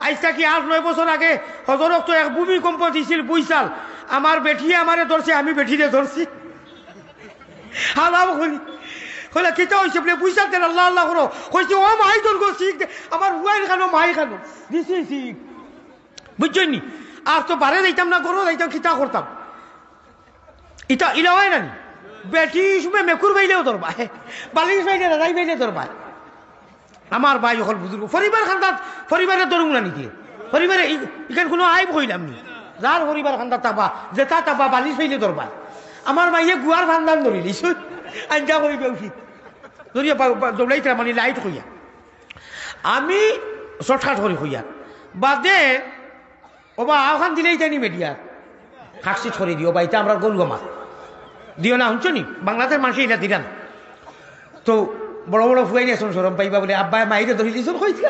আজ থাকি 8-9 বছর আগে হজরত তো এক ভূমিকম্প দিছিল বুঝছাল, আমার বেঠিয়ে আমারে ধরছে, আমি বেঠিরে ধরছি। হালাম হলি হলে কেটা হয়েছে বলে বুঝছাল তেন আল্লাহ আল্লাহ করো হয়েছে, ও মাই তোর গো শিখ আমার হুয়াইন খানো মাই খানো দিছি শিখ, বুঝছেন নি? আর তো বারে যাইতাম না, গরো যাইতাম, খিতা করতাম। ইটা ইলা হয় না, বেটি সময় মেকুর বাইলেও ধরবা, বালিশ বাইলে রাজাই বাইলে ধরবা। আমার ভাই হল বুজুর্গ পরিবার খান্দাত, পরিবারের ধরুন না নিতে, পরিবারে এখানে কোনো আইব কইলাম নি। যার পরিবার খান্দাত তাবা যেটা তাবা বালিশ বাইলে ধরবা। আমার মাইয়ে গুয়ার ভান্ডান ধরি দিছ, আঞ্জা করিবে উচিত ধরিয়া দৌড়াইতে মানে লাইট হইয়া, আমি শর্টকাট করি হইয়া বাদে ওবা আওখান দিলেই জানি মেডিয়ার কাটছি ছড়ি দিও বাইতে আমরা গরু আমার দিও না, শুনছো নি? বাংলাদেশের মানুষ এটা দিলাম তো বড় বড় ফুয়াই নিয়ে সরম পাইবা বলে আব্বাই মাইরে ধরি দিয়েছ হয়েছে